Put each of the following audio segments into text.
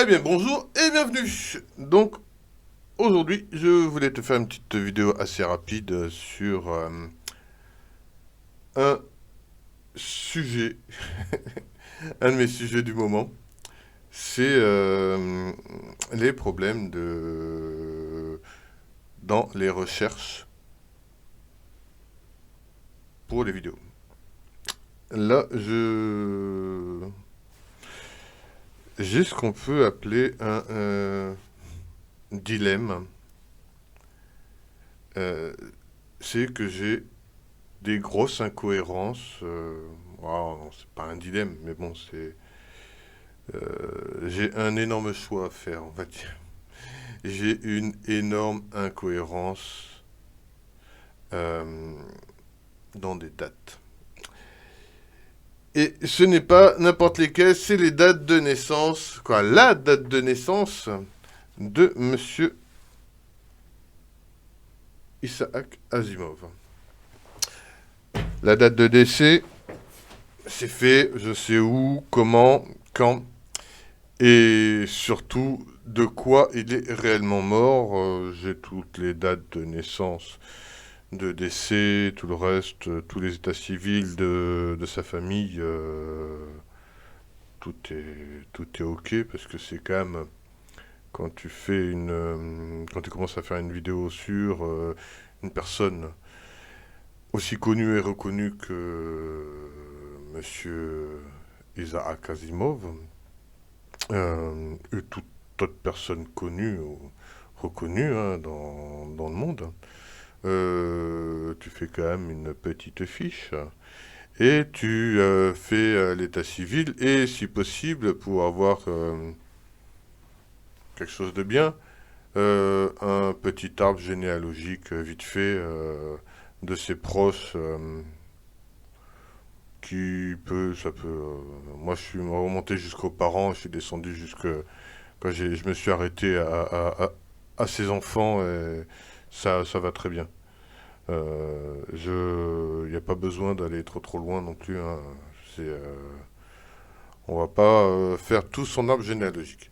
Eh bien, bonjour et bienvenue. Donc, aujourd'hui, je voulais te faire une petite vidéo assez rapide sur un sujet, un de mes sujets du moment. C'est les problèmes dans les recherches pour les vidéos. Là, j'ai ce qu'on peut appeler un dilemme. Euh, c'est que j'ai des grosses incohérences. Non, c'est pas un dilemme, mais bon, j'ai un énorme choix à faire, on va dire. J'ai une énorme incohérence euh, dans des dates. Et ce n'est pas n'importe lesquelles, c'est les dates de naissance, quoi, la date de naissance de Monsieur Isaac Asimov. La date de décès, c'est fait, je sais où, comment, quand, et surtout de quoi il est réellement mort. J'ai toutes les dates de naissance, de décès, tout le reste, tous les états civils de sa famille. Tout est ok parce que c'est quand même quand tu fais quand tu commences à faire une vidéo sur une personne aussi connue et reconnue que Monsieur Isaac Asimov, et toute autre personne connue ou reconnue hein, dans le monde, tu fais quand même une petite fiche et tu fais l'état civil et si possible pour avoir quelque chose de bien, un petit arbre généalogique vite fait de ses proches ça peut. Moi, je suis remonté jusqu'aux parents, je suis descendu jusque quand je me suis arrêté à ses enfants, et ça va très bien. Il n'y a pas besoin d'aller trop loin non plus. Hein. On va pas faire tout son arbre généalogique.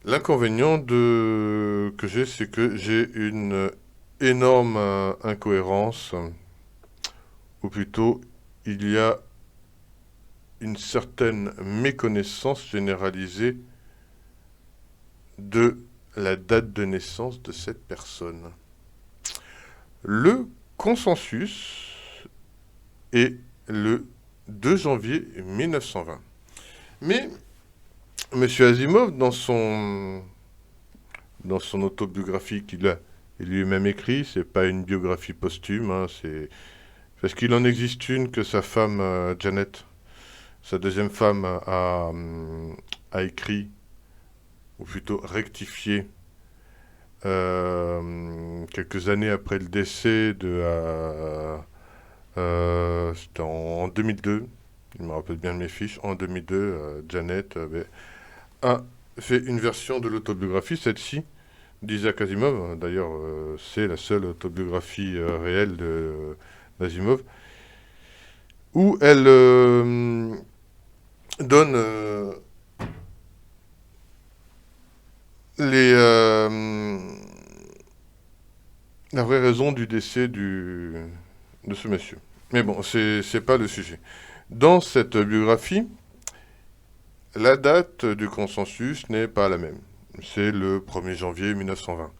L'inconvénient que j'ai, c'est que j'ai une énorme incohérence, ou plutôt il y a une certaine méconnaissance généralisée de la date de naissance de cette personne. Le consensus est le 2 janvier 1920. Mais M. Asimov, dans son autobiographie qu'il a lui-même écrit, c'est pas une biographie posthume, hein, c'est parce qu'il en existe une que sa femme Janet, sa deuxième femme, a écrit, ou plutôt rectifié, quelques années après le décès c'était en 2002, je me rappelle bien de mes fiches, en 2002, Janet a fait une version de l'autobiographie, celle-ci, d'Isaac Asimov. D'ailleurs, c'est la seule autobiographie réelle d'Asimov, où elle donne les, la vraie raison du décès de ce monsieur. Mais bon, c'est pas le sujet. Dans cette biographie, la date du consensus n'est pas la même. C'est le 1er janvier 1920.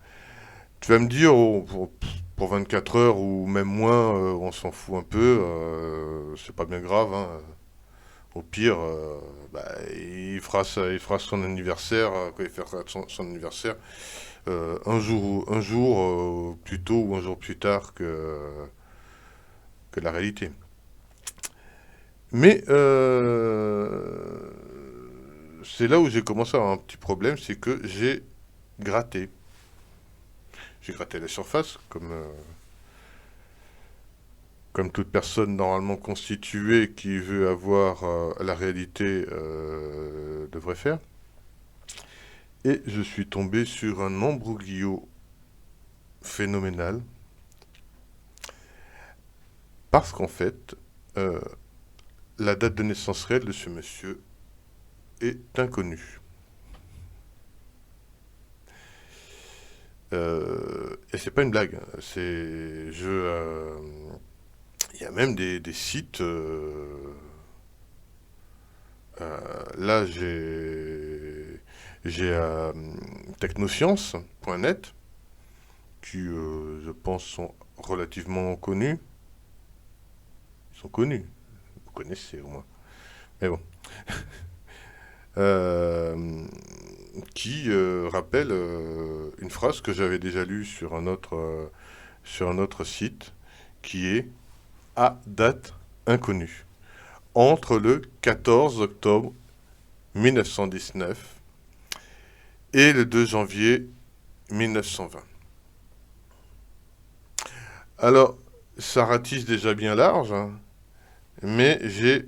Tu vas me dire, oh, pour 24 heures ou même moins, on s'en fout un peu, c'est pas bien grave. Hein. Au pire, il fera son anniversaire, quand il fera son anniversaire, un jour plus tôt ou un jour plus tard que la réalité. Mais c'est là où j'ai commencé à avoir un petit problème, c'est que j'ai gratté. J'ai gratté la surface, comme toute personne normalement constituée qui veut avoir la réalité devrait faire. Et je suis tombé sur un embroglio phénoménal, parce qu'en fait, euh, la date de naissance réelle de ce monsieur est inconnue. Et c'est pas une blague. Il y a même des sites. Là, j'ai technoscience.net qui, je pense, sont relativement connus. Ils sont connus. Vous connaissez au moins. Mais bon. Euh, qui rappelle une phrase que j'avais déjà lue sur un autre site, qui est à date inconnue. Entre le 14 octobre 1919 et le 2 janvier 1920. Alors, ça ratisse déjà bien large, hein, mais j'ai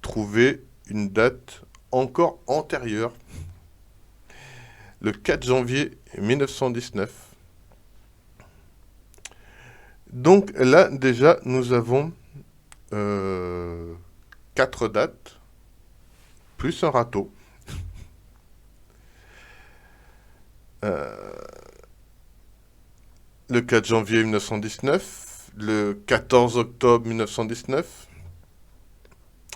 trouvé une date encore antérieure, le 4 janvier 1919. Donc là, déjà, nous avons euh, 4 dates, plus un râteau. Euh, le 4 janvier 1919, le 14 octobre 1919,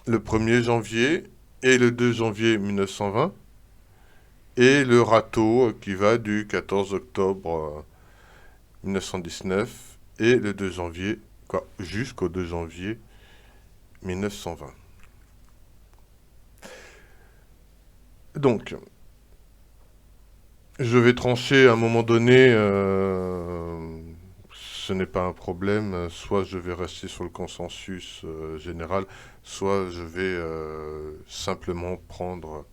le 1er janvier et le 2 janvier 1920, et le râteau qui va du 14 octobre 1919 et le 2 janvier, quoi, jusqu'au 2 janvier 1920. Donc, je vais trancher à un moment donné, ce n'est pas un problème, soit je vais rester sur le consensus général, soit je vais simplement prendre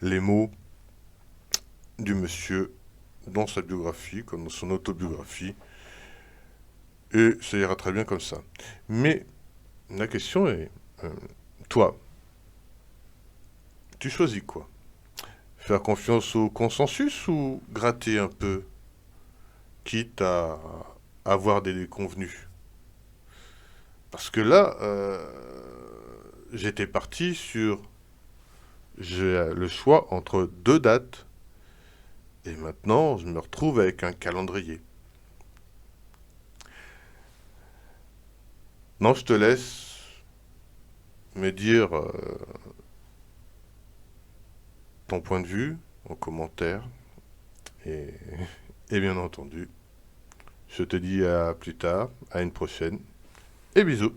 les mots du monsieur dans sa biographie, comme dans son autobiographie, et ça ira très bien comme ça. Mais la question est, toi, tu choisis quoi? Faire confiance au consensus ou gratter un peu, quitte à avoir des déconvenus? Parce que là, j'étais parti sur... J'ai le choix entre deux dates, et maintenant je me retrouve avec un calendrier. Non, je te laisse me dire ton point de vue en commentaire, et, et bien entendu, je te dis à plus tard, à une prochaine, et bisous.